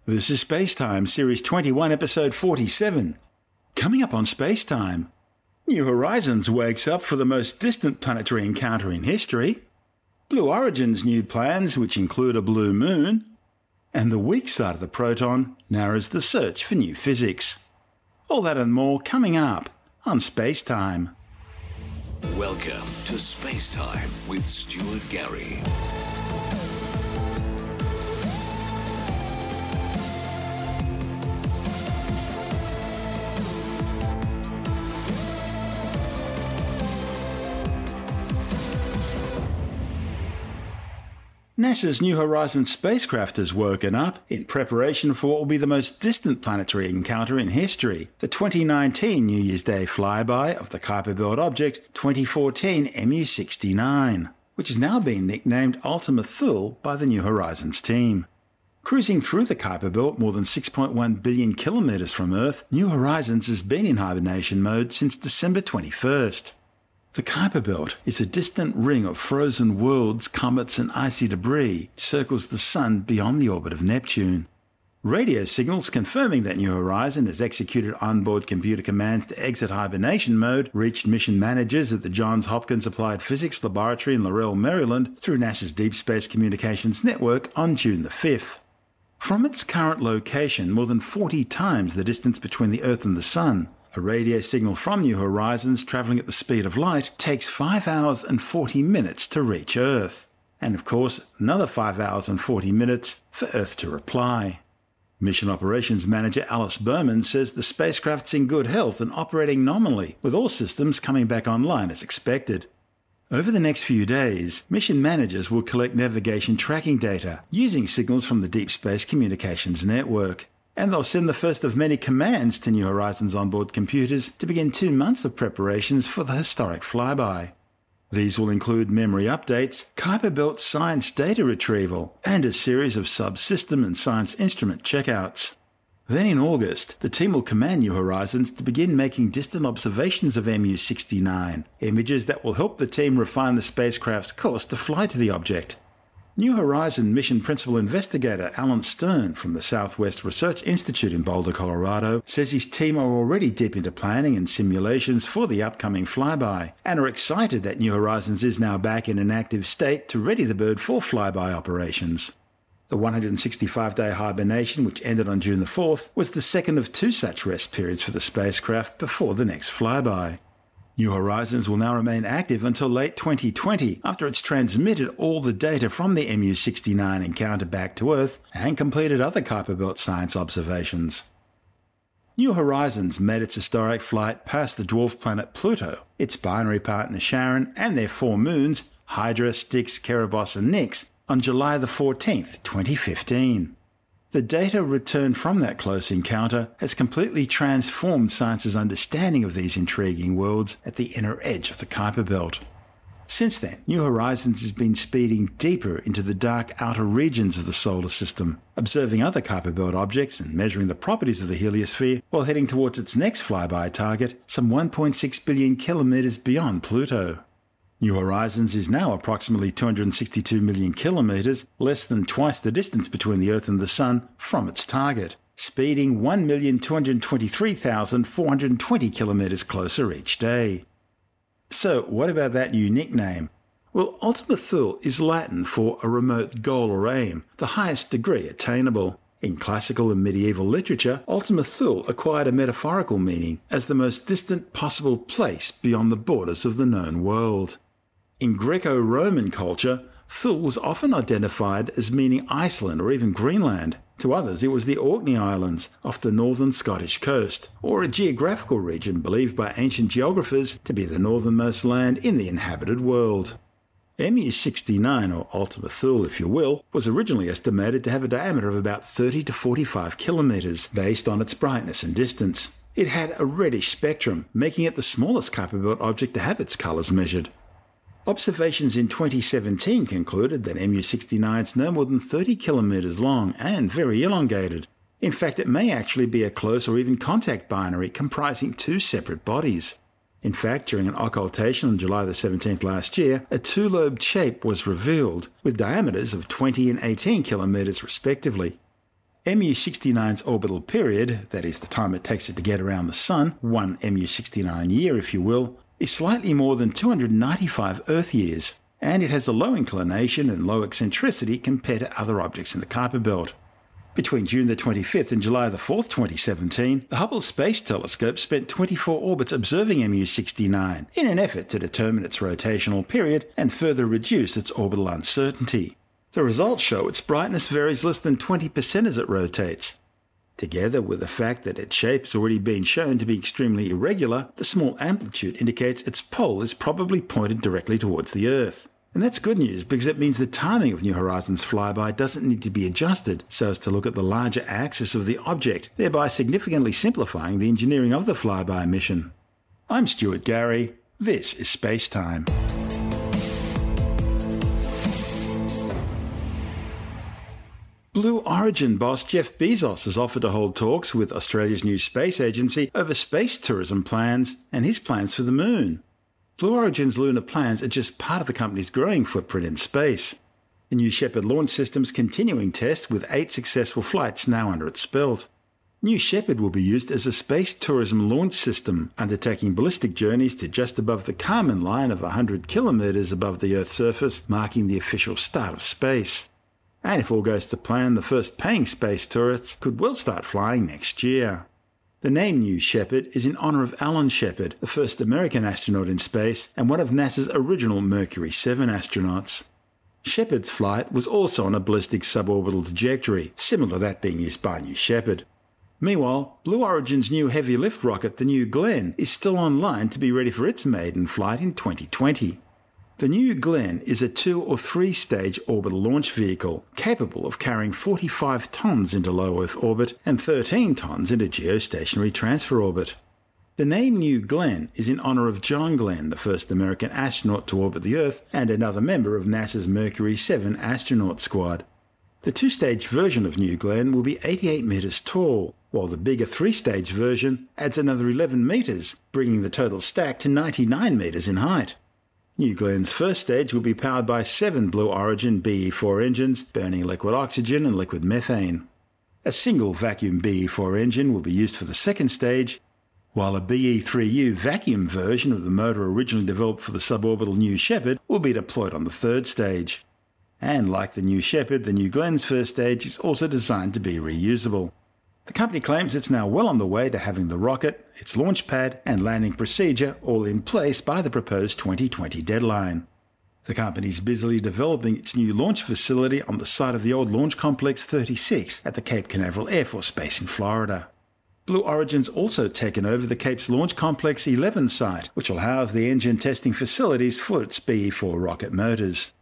This is SpaceTime, Series 21, Episode 47. Coming up on SpaceTime, New Horizons wakes up for the most distant planetary encounter in history, Blue Origin's new plans, which include a blue moon, and the weak side of the Proton narrows the search for new physics. All that and more coming up on SpaceTime. Welcome to SpaceTime with Stuart Gary. NASA's New Horizons spacecraft has woken up in preparation for what will be the most distant planetary encounter in history, the 2019 New Year's Day flyby of the Kuiper Belt object 2014 MU-69, which has now been nicknamed Ultima Thule by the New Horizons team. Cruising through the Kuiper Belt more than 6.1 billion kilometres from Earth, New Horizons has been in hibernation mode since December 21st. The Kuiper Belt is a distant ring of frozen worlds, comets and icy debris that circles the Sun beyond the orbit of Neptune. Radio signals confirming that New Horizons has executed onboard computer commands to exit hibernation mode reached mission managers at the Johns Hopkins Applied Physics Laboratory in Laurel, Maryland through NASA's Deep Space Communications Network on June the 5th. From its current location, more than 40 times the distance between the Earth and the Sun, a radio signal from New Horizons travelling at the speed of light takes 5 hours and 40 minutes to reach Earth. And of course, another 5 hours and 40 minutes for Earth to reply. Mission Operations Manager Alice Berman says the spacecraft's in good health and operating nominally, with all systems coming back online as expected. Over the next few days, mission managers will collect navigation tracking data using signals from the Deep Space Communications Network. And they'll send the first of many commands to New Horizons onboard computers to begin 2 months of preparations for the historic flyby. These will include memory updates, Kuiper Belt science data retrieval, and a series of subsystem and science instrument checkouts. Then in August, the team will command New Horizons to begin making distant observations of MU-69, images that will help the team refine the spacecraft's course to fly to the object. New Horizons mission principal investigator Alan Stern from the Southwest Research Institute in Boulder, Colorado, says his team are already deep into planning and simulations for the upcoming flyby and are excited that New Horizons is now back in an active state to ready the bird for flyby operations. The 165-day hibernation, which ended on June the 4th, was the second of 2 such rest periods for the spacecraft before the next flyby. New Horizons will now remain active until late 2020 after it's transmitted all the data from the MU-69 encounter back to Earth and completed other Kuiper Belt science observations. New Horizons made its historic flight past the dwarf planet Pluto, its binary partner Charon, and their 4 moons, Hydra, Styx, Kerberos and Nix, on July the 14th, 2015. The data returned from that close encounter has completely transformed science's understanding of these intriguing worlds at the inner edge of the Kuiper Belt. Since then, New Horizons has been speeding deeper into the dark outer regions of the solar system, observing other Kuiper Belt objects and measuring the properties of the heliosphere while heading towards its next flyby target, some 1.6 billion kilometres beyond Pluto. New Horizons is now approximately 262 million kilometres, less than twice the distance between the Earth and the Sun from its target, speeding 1,223,420 kilometres closer each day. So what about that new nickname? Well, Ultima Thule is Latin for a remote goal or aim, the highest degree attainable. In classical and medieval literature, Ultima Thule acquired a metaphorical meaning as the most distant possible place beyond the borders of the known world. In Greco-Roman culture, Thule was often identified as meaning Iceland or even Greenland. To others, it was the Orkney Islands off the northern Scottish coast, or a geographical region believed by ancient geographers to be the northernmost land in the inhabited world. MU-69, or Ultima Thule if you will, was originally estimated to have a diameter of about 30 to 45 kilometres based on its brightness and distance. It had a reddish spectrum, making it the smallest Kuiper Belt object to have its colours measured. Observations in 2017 concluded that MU-69 is no more than 30 kilometres long and very elongated. In fact, it may actually be a close or even contact binary comprising 2 separate bodies. In fact, during an occultation on July the 17th last year, a 2-lobed shape was revealed, with diameters of 20 and 18 kilometres respectively. MU-69's orbital period, that is the time it takes it to get around the Sun, one MU-69 year if you will, is slightly more than 295 Earth years, and it has a low inclination and low eccentricity compared to other objects in the Kuiper Belt. Between June the 25th and July the 4th, 2017, the Hubble Space Telescope spent 24 orbits observing MU-69 in an effort to determine its rotational period and further reduce its orbital uncertainty. The results show its brightness varies less than 20% as it rotates. Together with the fact that its shape has already been shown to be extremely irregular, the small amplitude indicates its pole is probably pointed directly towards the Earth. And that's good news because it means the timing of New Horizons flyby doesn't need to be adjusted so as to look at the larger axis of the object, thereby significantly simplifying the engineering of the flyby mission. I'm Stuart Gary. This is SpaceTime. Blue Origin boss Jeff Bezos has offered to hold talks with Australia's new space agency over space tourism plans and his plans for the Moon. Blue Origin's lunar plans are just part of the company's growing footprint in space. The New Shepard launch system's continuing tests with 8 successful flights now under its belt. New Shepard will be used as a space tourism launch system, undertaking ballistic journeys to just above the Kármán line of 100 kilometres above the Earth's surface, marking the official start of space. And if all goes to plan, the first paying space tourists could well start flying next year. The name New Shepard is in honour of Alan Shepard, the first American astronaut in space and one of NASA's original Mercury 7 astronauts. Shepard's flight was also on a ballistic suborbital trajectory, similar to that being used by New Shepard. Meanwhile, Blue Origin's new heavy lift rocket, the New Glenn, is still online to be ready for its maiden flight in 2020. The New Glenn is a 2 or 3 stage orbital launch vehicle capable of carrying 45 tonnes into low Earth orbit and 13 tonnes into geostationary transfer orbit. The name New Glenn is in honour of John Glenn, the first American astronaut to orbit the Earth and another member of NASA's Mercury 7 astronaut squad. The 2-stage version of New Glenn will be 88 metres tall, while the bigger 3-stage version adds another 11 metres, bringing the total stack to 99 metres in height. New Glenn's first stage will be powered by 7 Blue Origin BE-4 engines burning liquid oxygen and liquid methane. A single vacuum BE-4 engine will be used for the second stage, while a BE-3U vacuum version of the motor originally developed for the suborbital New Shepard will be deployed on the third stage. And like the New Shepard, the New Glenn's first stage is also designed to be reusable. The company claims it's now well on the way to having the rocket, its launch pad and landing procedure all in place by the proposed 2020 deadline. The company is busily developing its new launch facility on the site of the old Launch Complex 36 at the Cape Canaveral Air Force Base in Florida. Blue Origin's also taken over the Cape's Launch Complex 11 site, which will house the engine testing facilities for its BE-4 rocket motors.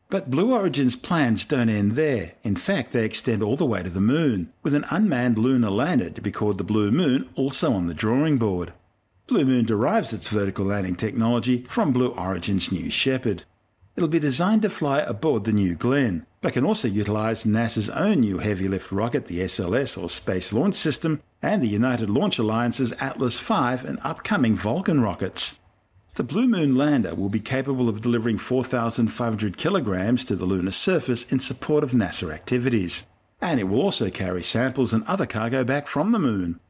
But Blue Origin's plans don't end there. In fact, they extend all the way to the Moon, with an unmanned lunar lander to be called the Blue Moon also on the drawing board. Blue Moon derives its vertical landing technology from Blue Origin's New Shepard. It'll be designed to fly aboard the New Glenn, but can also utilise NASA's own new heavy lift rocket, the SLS or Space Launch System, and the United Launch Alliance's Atlas V and upcoming Vulcan rockets. The Blue Moon lander will be capable of delivering 4,500 kilograms to the lunar surface in support of NASA activities, and it will also carry samples and other cargo back from the Moon.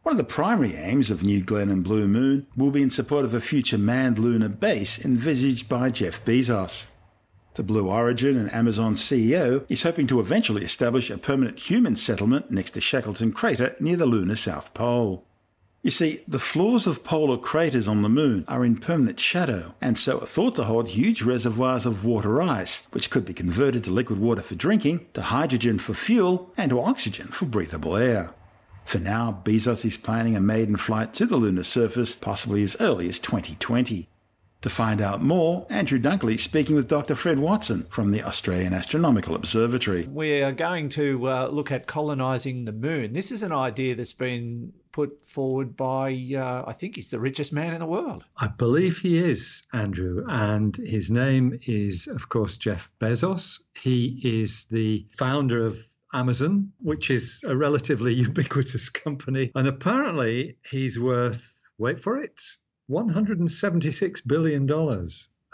One of the primary aims of New Glenn and Blue Moon will be in support of a future manned lunar base envisaged by Jeff Bezos. The Blue Origin and Amazon CEO is hoping to eventually establish a permanent human settlement next to Shackleton Crater near the lunar South Pole. You see, the floors of polar craters on the Moon are in permanent shadow and so are thought to hold huge reservoirs of water ice, which could be converted to liquid water for drinking, to hydrogen for fuel, and to oxygen for breathable air. For now, Bezos is planning a maiden flight to the lunar surface, possibly as early as 2020. To find out more, Andrew Dunkley speaking with Dr. Fred Watson from the Australian Astronomical Observatory. We are going to look at colonising the Moon. This is an idea that's been put forward by, I think he's the richest man in the world. I believe he is, Andrew, and his name is, of course, Jeff Bezos. He is the founder of Amazon, which is a relatively ubiquitous company, and apparently he's worth, wait for it, $176 billion.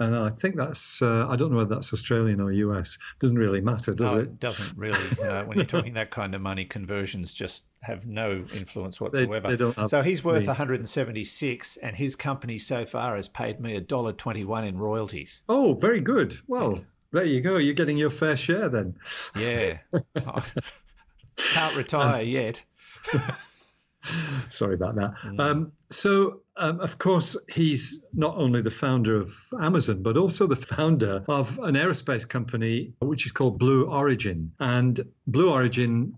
And I think that's, I don't know whether that's Australian or US. Doesn't really matter, does No, it? it doesn't really. When you're talking that kind of money, conversions just have no influence whatsoever. They don't have So he's worth the- 176, and his company so far has paid me $1.21 in royalties. Oh, very good. Well, there you go. You're getting your fair share then. Yeah. Can't retire yet. Sorry about that. Of course, he's not only the founder of Amazon, but also the founder of an aerospace company which is called Blue Origin. And Blue Origin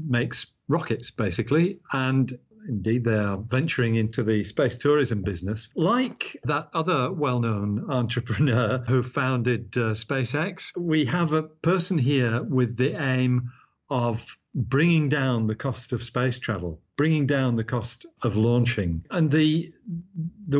makes rockets, basically. And indeed, they are venturing into the space tourism business. Like that other well-known entrepreneur who founded SpaceX, we have a person here with the aim of bringing down the cost of space travel, bringing down the cost of launching. And the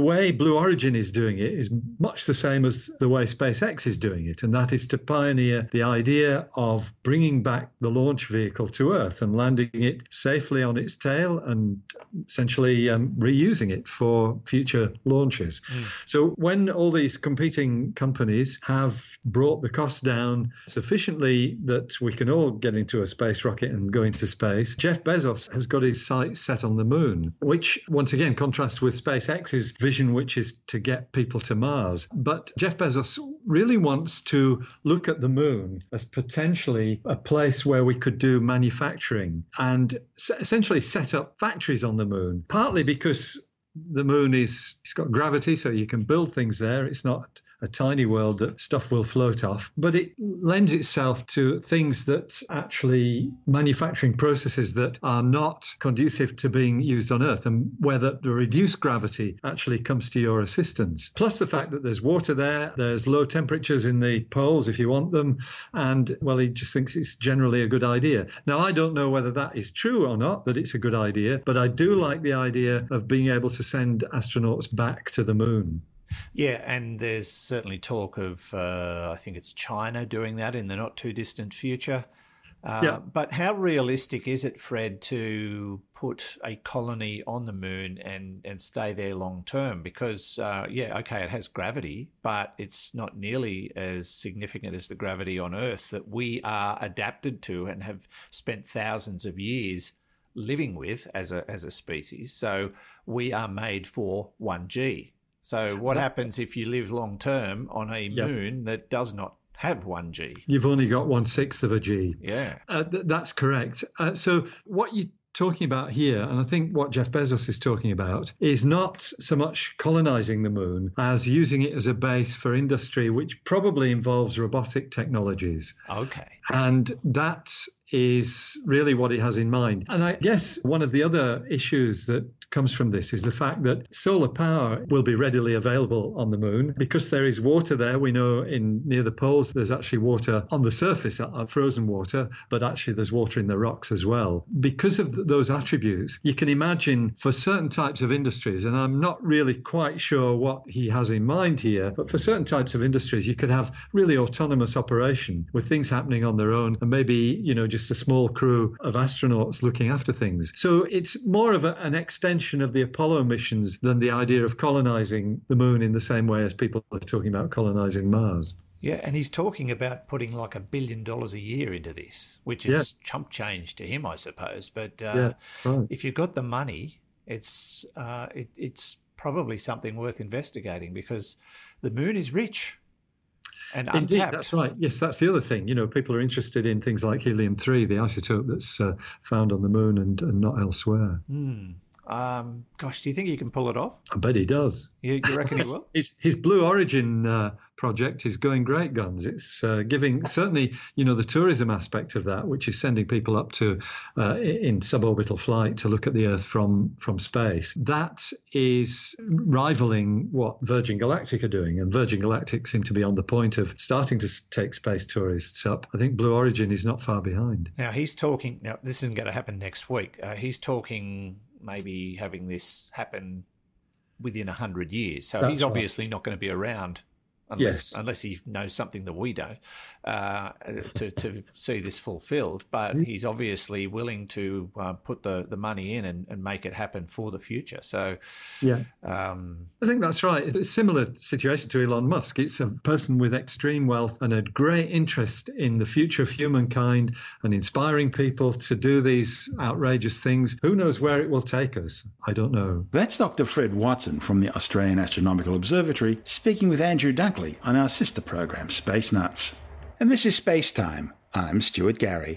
way Blue Origin is doing it is much the same as the way SpaceX is doing it, and that is to pioneer the idea of bringing back the launch vehicle to Earth and landing it safely on its tail and essentially reusing it for future launches. So when all these competing companies have brought the cost down sufficiently that we can all get into a space rocket and go into space, Jeff Bezos has got his sights set on the moon, which once again contrasts with SpaceX's vision, which is to get people to Mars. But Jeff Bezos really wants to look at the moon as potentially a place where we could do manufacturing and essentially set up factories on the moon, partly because the moon it's got gravity, so you can build things there. It's not a tiny world that stuff will float off, but it lends itself to things that actually manufacturing processes that are not conducive to being used on Earth, and where the reduced gravity actually comes to your assistance. Plus the fact that there's water there's low temperatures in the poles if you want them, and well, he just thinks it's generally a good idea. Now, I don't know whether that is true or not, that it's a good idea, but I do like the idea of being able to send astronauts back to the moon. Yeah, and there's certainly talk of, I think it's China doing that in the not too distant future. But how realistic is it, Fred, to put a colony on the moon and stay there long term? Because, it has gravity, but it's not nearly as significant as the gravity on Earth that we are adapted to and have spent thousands of years living with as a species. So we are made for 1G. So what happens if you live long term on a moon that does not have 1G? You've only got 1/6 of a G. Yeah. That's correct. So what you're talking about here, and I think what Jeff Bezos is talking about, is not so much colonizing the moon as using it as a base for industry, which probably involves robotic technologies. Okay. And that is really what he has in mind. And I guess one of the other issues that comes from this is the fact that solar power will be readily available on the moon because there is water there. We know near the poles there's actually water on the surface, frozen water, but actually there's water in the rocks as well. Because of those attributes, you can imagine for certain types of industries, and I'm not really quite sure what he has in mind here, but for certain types of industries, you could have really autonomous operation with things happening on their own and maybe, just a small crew of astronauts looking after things. So it's more of an extension of the Apollo missions than the idea of colonizing the moon in the same way as people are talking about colonizing Mars. Yeah, and he's talking about putting like $1 billion a year into this, which is chump change to him, I suppose. But if you've got the money, it's probably something worth investigating because the moon is rich. And untapped. Indeed, that's right. Yes, that's the other thing. People are interested in things like helium-3, the isotope that's found on the moon and not elsewhere. Gosh, do you think he can pull it off? I bet he does. You reckon he will? His Blue Origin project is going great guns. It's giving certainly, the tourism aspect of that, which is sending people up to in suborbital flight to look at the Earth from space. That is rivaling what Virgin Galactic are doing, and Virgin Galactic seem to be on the point of starting to take space tourists up. I think Blue Origin is not far behind. Now he's talking. Now this isn't going to happen next week. He's talking maybe having this happen within 100 years. So he's obviously not going to be around unless he knows something that we don't, to see this fulfilled. But he's obviously willing to put the money in and make it happen for the future. So, I think that's right. It's a similar situation to Elon Musk. It's a person with extreme wealth and a great interest in the future of humankind and inspiring people to do these outrageous things. Who knows where it will take us? I don't know. That's Dr. Fred Watson from the Australian Astronomical Observatory speaking with Andrew Dunkley on our sister program Space Nuts. And this is Space Time. I'm Stuart Gary.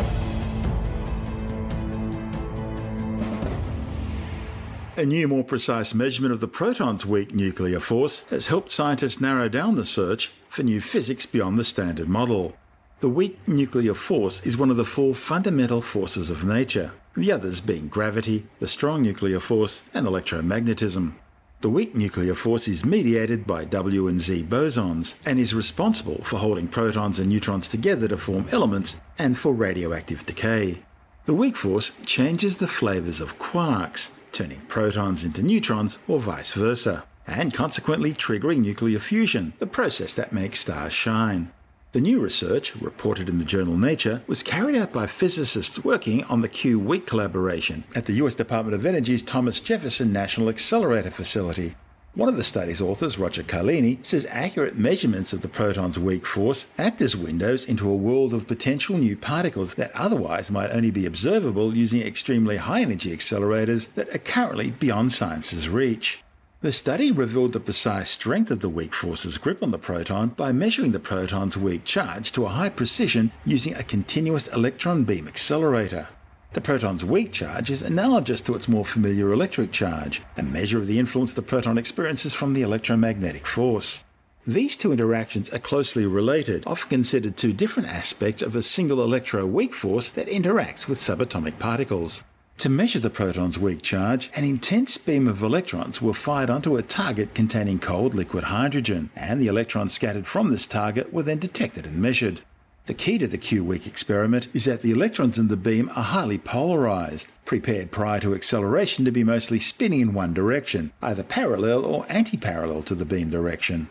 A new, more precise measurement of the proton's weak nuclear force has helped scientists narrow down the search for new physics beyond the standard model. The weak nuclear force is one of the 4 fundamental forces of nature, the others being gravity, the strong nuclear force, and electromagnetism. The weak nuclear force is mediated by W and Z bosons and is responsible for holding protons and neutrons together to form elements and for radioactive decay. The weak force changes the flavours of quarks, turning protons into neutrons or vice versa, and consequently triggering nuclear fusion, the process that makes stars shine. The new research, reported in the journal Nature, was carried out by physicists working on the Q-weak collaboration at the US Department of Energy's Thomas Jefferson National Accelerator Facility. One of the study's authors, Roger Carlini, says accurate measurements of the proton's weak force act as windows into a world of potential new particles that otherwise might only be observable using extremely high-energy accelerators that are currently beyond science's reach. The study revealed the precise strength of the weak force's grip on the proton by measuring the proton's weak charge to a high precision using a continuous electron beam accelerator. The proton's weak charge is analogous to its more familiar electric charge, a measure of the influence the proton experiences from the electromagnetic force. These two interactions are closely related, often considered 2 different aspects of a single electro-weak force that interacts with subatomic particles. To measure the proton's weak charge, an intense beam of electrons were fired onto a target containing cold liquid hydrogen, and the electrons scattered from this target were then detected and measured. The key to the Q-weak experiment is that the electrons in the beam are highly polarized, prepared prior to acceleration to be mostly spinning in one direction, either parallel or anti-parallel to the beam direction.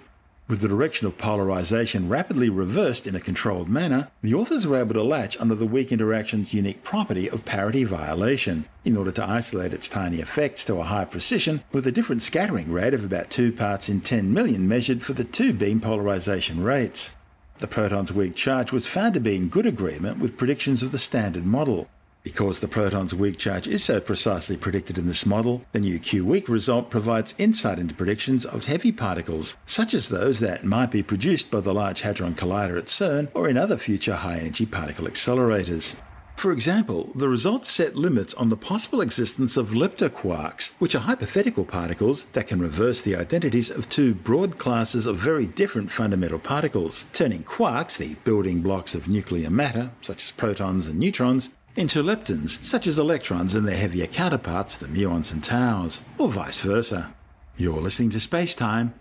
With the direction of polarization rapidly reversed in a controlled manner, the authors were able to latch onto the weak interaction's unique property of parity violation, in order to isolate its tiny effects to a high precision with a different scattering rate of about 2 parts in 10 million measured for the 2 beam polarization rates. The proton's weak charge was found to be in good agreement with predictions of the standard model. Because the proton's weak charge is so precisely predicted in this model, the new Q-weak result provides insight into predictions of heavy particles, such as those that might be produced by the Large Hadron Collider at CERN or in other future high-energy particle accelerators. For example, the results set limits on the possible existence of leptoquarks, which are hypothetical particles that can reverse the identities of 2 broad classes of very different fundamental particles, turning quarks, the building blocks of nuclear matter, such as protons and neutrons, into leptons, such as electrons and their heavier counterparts, the muons and taus, or vice versa. You're listening to Space Time.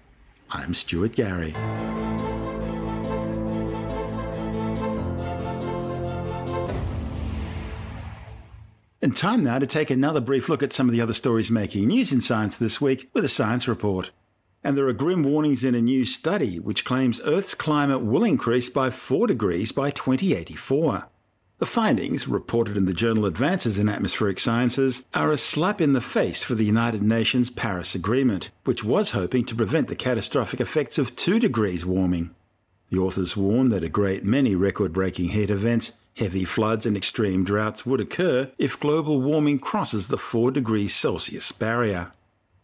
I'm Stuart Gary. And time now to take another brief look at some of the other stories making news in science this week with a science report. And there are grim warnings in a new study which claims Earth's climate will increase by 4 degrees by 2084. The findings, reported in the journal Advances in Atmospheric Sciences, are a slap in the face for the United Nations Paris Agreement, which was hoping to prevent the catastrophic effects of 2 degrees warming. The authors warn that a great many record-breaking heat events, heavy floods and extreme droughts would occur if global warming crosses the 4 degrees Celsius barrier.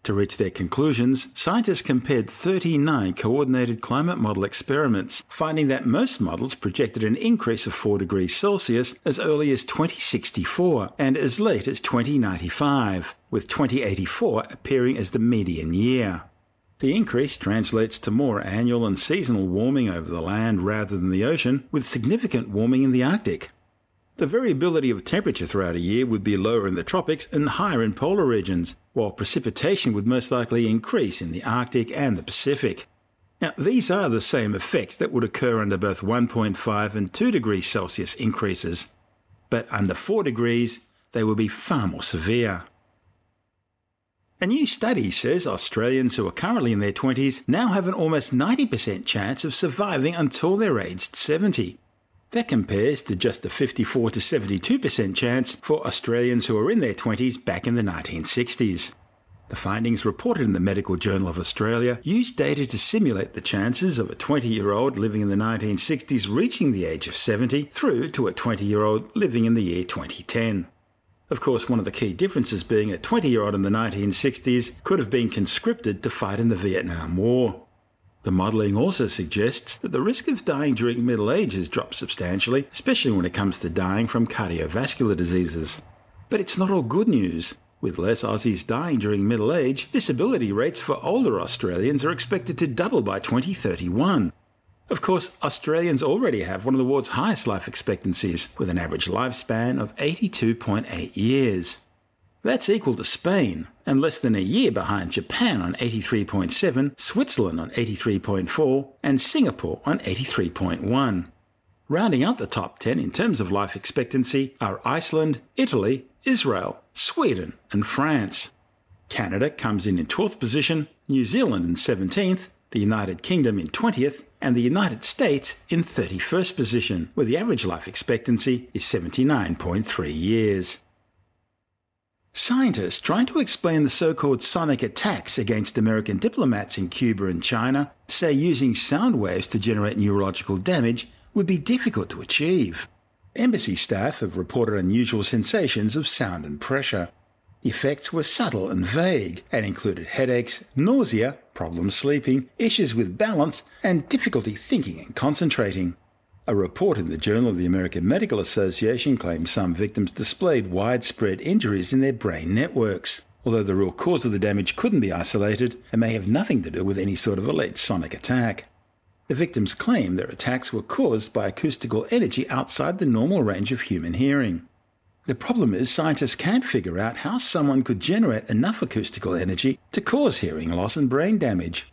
To reach their conclusions, scientists compared 39 coordinated climate model experiments, finding that most models projected an increase of 4 degrees Celsius as early as 2064 and as late as 2095, with 2084 appearing as the median year. The increase translates to more annual and seasonal warming over the land rather than the ocean, with significant warming in the Arctic. The variability of temperature throughout a year would be lower in the tropics and higher in polar regions, while precipitation would most likely increase in the Arctic and the Pacific. Now, these are the same effects that would occur under both 1.5 and 2 degrees Celsius increases, but under 4 degrees, they will be far more severe. A new study says Australians who are currently in their 20s now have an almost 90% chance of surviving until they're aged 70. That compares to just a 54 to 72% chance for Australians who were in their 20s back in the 1960s. The findings reported in the Medical Journal of Australia used data to simulate the chances of a 20-year-old living in the 1960s reaching the age of 70 through to a 20-year-old living in the year 2010. Of course, one of the key differences being a 20-year-old in the 1960s could have been conscripted to fight in the Vietnam War. The modelling also suggests that the risk of dying during middle age has dropped substantially, especially when it comes to dying from cardiovascular diseases. But it's not all good news. With less Aussies dying during middle age, disability rates for older Australians are expected to double by 2031. Of course, Australians already have one of the world's highest life expectancies, with an average lifespan of 82.8 years. That's equal to Spain, and less than a year behind Japan on 83.7, Switzerland on 83.4, and Singapore on 83.1. Rounding out the top 10 in terms of life expectancy are Iceland, Italy, Israel, Sweden and France. Canada comes in 12th position, New Zealand in 17th, the United Kingdom in 20th, and the United States in 31st position, where the average life expectancy is 79.3 years. Scientists trying to explain the so-called sonic attacks against American diplomats in Cuba and China say using sound waves to generate neurological damage would be difficult to achieve. Embassy staff have reported unusual sensations of sound and pressure. The effects were subtle and vague and included headaches, nausea, problems sleeping, issues with balance, and difficulty thinking and concentrating. A report in the Journal of the American Medical Association claims some victims displayed widespread injuries in their brain networks. Although the real cause of the damage couldn't be isolated and may have nothing to do with any sort of alleged sonic attack. The victims claim their attacks were caused by acoustical energy outside the normal range of human hearing. The problem is scientists can't figure out how someone could generate enough acoustical energy to cause hearing loss and brain damage.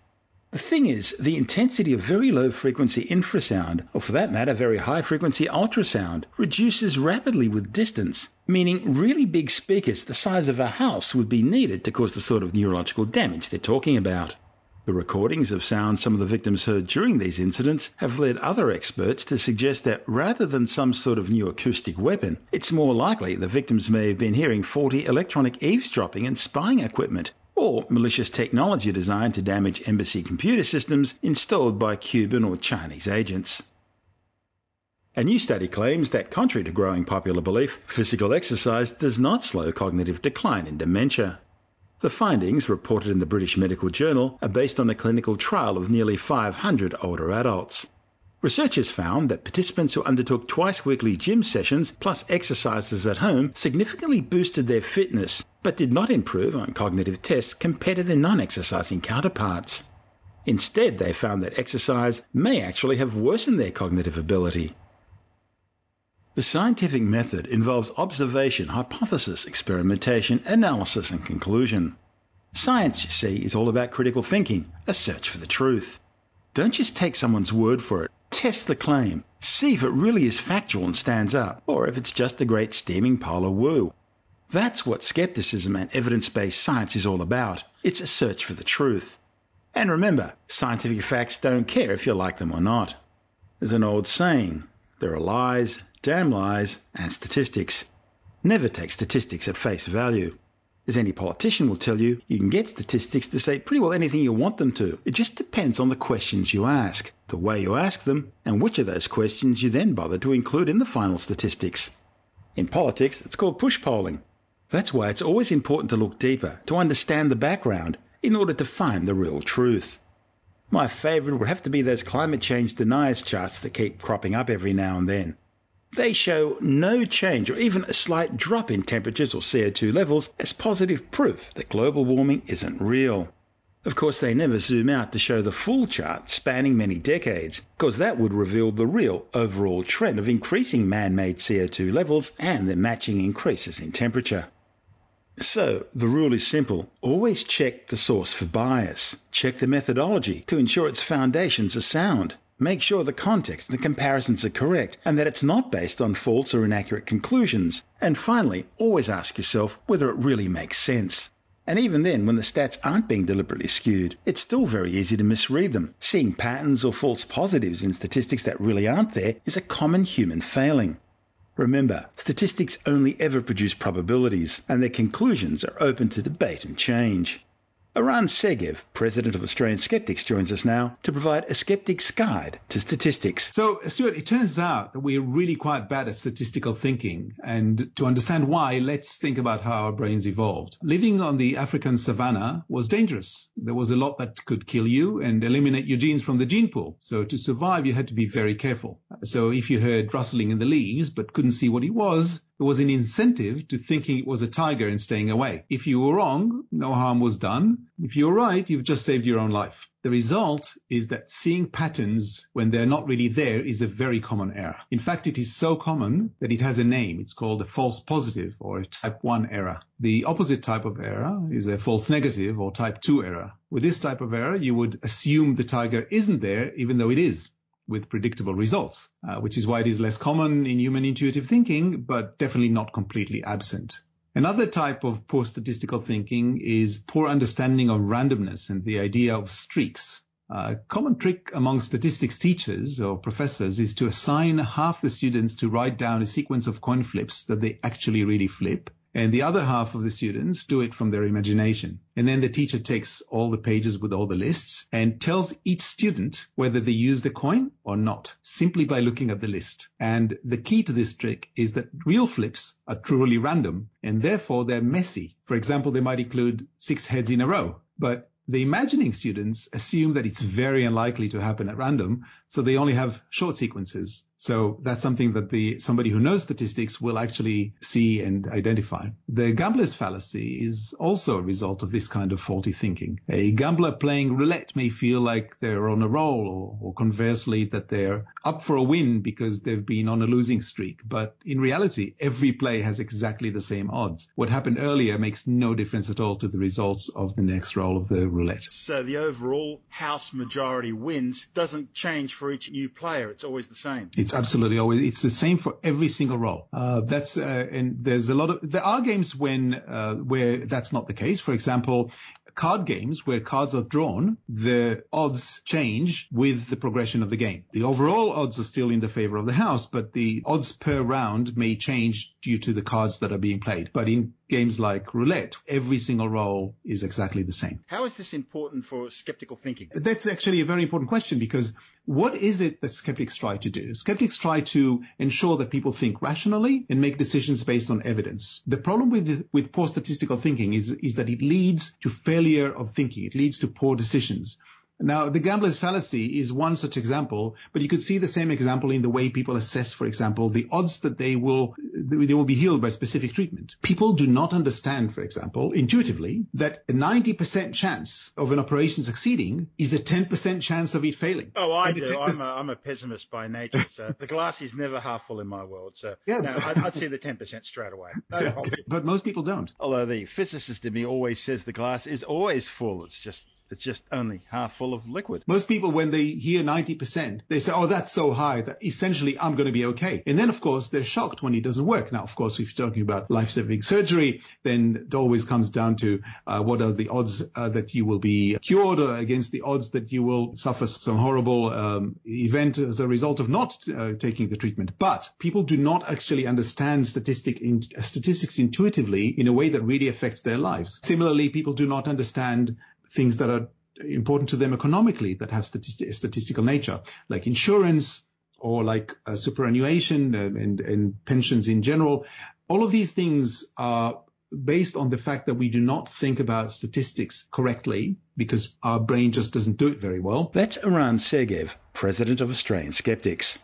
The thing is, the intensity of very low-frequency infrasound, or for that matter very high-frequency ultrasound, reduces rapidly with distance, meaning really big speakers the size of a house would be needed to cause the sort of neurological damage they're talking about. The recordings of sounds some of the victims heard during these incidents have led other experts to suggest that rather than some sort of new acoustic weapon, it's more likely the victims may have been hearing faulty electronic eavesdropping and spying equipment, or malicious technology designed to damage embassy computer systems installed by Cuban or Chinese agents. A new study claims that, contrary to growing popular belief, physical exercise does not slow cognitive decline in dementia. The findings, reported in the British Medical Journal, are based on a clinical trial of nearly 500 older adults. Researchers found that participants who undertook twice-weekly gym sessions plus exercises at home significantly boosted their fitness, but did not improve on cognitive tests compared to their non-exercising counterparts. Instead, they found that exercise may actually have worsened their cognitive ability. The scientific method involves observation, hypothesis, experimentation, analysis, and conclusion. Science, you see, is all about critical thinking, a search for the truth. Don't just take someone's word for it. Test the claim. See if it really is factual and stands up, or if it's just a great steaming pile of woo. That's what skepticism and evidence-based science is all about. It's a search for the truth. And remember, scientific facts don't care if you like them or not. There's an old saying, there are lies, damn lies, and statistics. Never take statistics at face value. As any politician will tell you, you can get statistics to say pretty well anything you want them to. It just depends on the questions you ask, the way you ask them, and which of those questions you then bother to include in the final statistics. In politics, it's called push polling. That's why it's always important to look deeper, to understand the background, in order to find the real truth. My favourite would have to be those climate change deniers charts that keep cropping up every now and then. They show no change or even a slight drop in temperatures or CO2 levels as positive proof that global warming isn't real. Of course, they never zoom out to show the full chart spanning many decades, because that would reveal the real overall trend of increasing man-made CO2 levels and the matching increases in temperature. So, the rule is simple. Always check the source for bias. Check the methodology to ensure its foundations are sound. Make sure the context and the comparisons are correct and that it's not based on false or inaccurate conclusions. And finally, always ask yourself whether it really makes sense. And even then, when the stats aren't being deliberately skewed, it's still very easy to misread them. Seeing patterns or false positives in statistics that really aren't there is a common human failing. Remember, statistics only ever produce probabilities, and their conclusions are open to debate and change. Aran Segev, president of Australian Skeptics, joins us now to provide a skeptic's guide to statistics. So, Stuart, it turns out that we're really quite bad at statistical thinking. And to understand why, let's think about how our brains evolved. Living on the African savannah was dangerous. There was a lot that could kill you and eliminate your genes from the gene pool. So to survive, you had to be very careful. So if you heard rustling in the leaves but couldn't see what it was, there was an incentive to thinking it was a tiger and staying away. If you were wrong, no harm was done. If you were right, you've just saved your own life. The result is that seeing patterns when they're not really there is a very common error. In fact, it is so common that it has a name. It's called a false positive or a type 1 error. The opposite type of error is a false negative or type 2 error. With this type of error, you would assume the tiger isn't there even though it is, with predictable results, which is why it is less common in human intuitive thinking, but definitely not completely absent. Another type of poor statistical thinking is poor understanding of randomness and the idea of streaks. A common trick among statistics teachers or professors is to assign half the students to write down a sequence of coin flips that they actually really flip, and the other half of the students do it from their imagination. And then the teacher takes all the pages with all the lists and tells each student whether they used a coin or not, simply by looking at the list. And the key to this trick is that real flips are truly random, and therefore they're messy. For example, they might include 6 heads in a row, but the imagining students assume that it's very unlikely to happen at random, so they only have short sequences. So that's something that somebody who knows statistics will actually see and identify. The gambler's fallacy is also a result of this kind of faulty thinking. A gambler playing roulette may feel like they're on a roll, or conversely that they're up for a win because they've been on a losing streak. But in reality, every play has exactly the same odds. What happened earlier makes no difference at all to the results of the next roll of the roulette. So the overall house majority wins doesn't change for each new player. It's always the same. It's absolutely always. It's the same for every single roll. And there's a lot of. There are games where that's not the case. For example, card games where cards are drawn, the odds change with the progression of the game. The overall odds are still in the favor of the house, but the odds per round may change due to the cards that are being played. But in games like roulette, every single roll is exactly the same. How is this important for skeptical thinking? That's actually a very important question, because what is it that skeptics try to do? Skeptics try to ensure that people think rationally and make decisions based on evidence. The problem with poor statistical thinking is that it leads to failure of thinking. It leads to poor decisions. Now, the gambler's fallacy is one such example, but you could see the same example in the way people assess, for example, the odds that they will be healed by specific treatment. People do not understand, for example, intuitively, that a 90% chance of an operation succeeding is a 10% chance of it failing. Oh, I do. I'm a pessimist by nature, so the glass is never half full in my world. So yeah, no, I'd see the 10% straight away. No problem. But most people don't. Although the physicist in me always says the glass is always full. It's just only half full of liquid. Most people, when they hear 90%, they say, oh, that's so high that essentially I'm going to be okay. And then, of course, they're shocked when it doesn't work. Now, of course, if you're talking about life-saving surgery, then it always comes down to what are the odds that you will be cured against the odds that you will suffer some horrible event as a result of not taking the treatment. But people do not actually understand statistics intuitively in a way that really affects their lives. Similarly, people do not understand things that are important to them economically that have statistical nature, like insurance or like superannuation and pensions in general. All of these things are based on the fact that we do not think about statistics correctly because our brain just doesn't do it very well. That's Aran Segev, president of Australian Skeptics.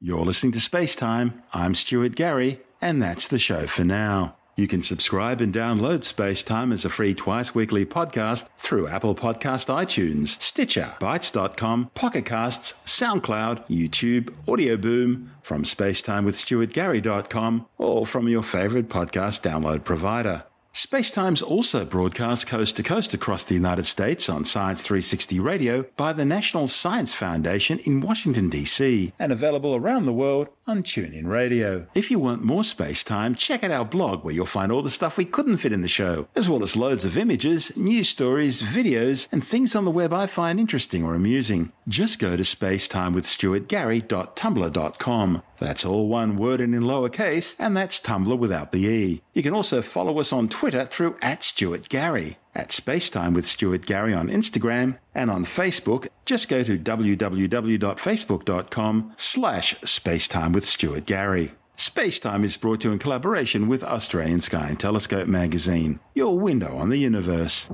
You're listening to SpaceTime. I'm Stuart Gary, and that's the show for now. You can subscribe and download SpaceTime as a free twice-weekly podcast through Apple Podcast iTunes, Stitcher, Bytes.com, Pocket Casts, SoundCloud, YouTube, Audio Boom, from spacetimewithstuartgary.com, or from your favorite podcast download provider. SpaceTime's also broadcast coast to coast across the United States on Science 360 Radio by the National Science Foundation in Washington, D.C., and available around the world on TuneIn Radio. If you want more Space Time, check out our blog where you'll find all the stuff we couldn't fit in the show, as well as loads of images, news stories, videos, and things on the web I find interesting or amusing. Just go to spacetimewithstuartgary.tumblr.com. That's all one word and in lowercase, and that's Tumblr without the E. You can also follow us on Twitter through @StuartGary, at Spacetime with Stuart Gary on Instagram, and on Facebook, just go to www.facebook.com/Spacetime with Stuart Gary. Spacetime is brought to you in collaboration with Australian Sky and Telescope magazine, your window on the universe.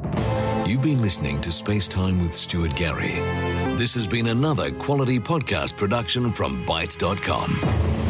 You've been listening to Spacetime with Stuart Gary. This has been another quality podcast production from Bytes.com.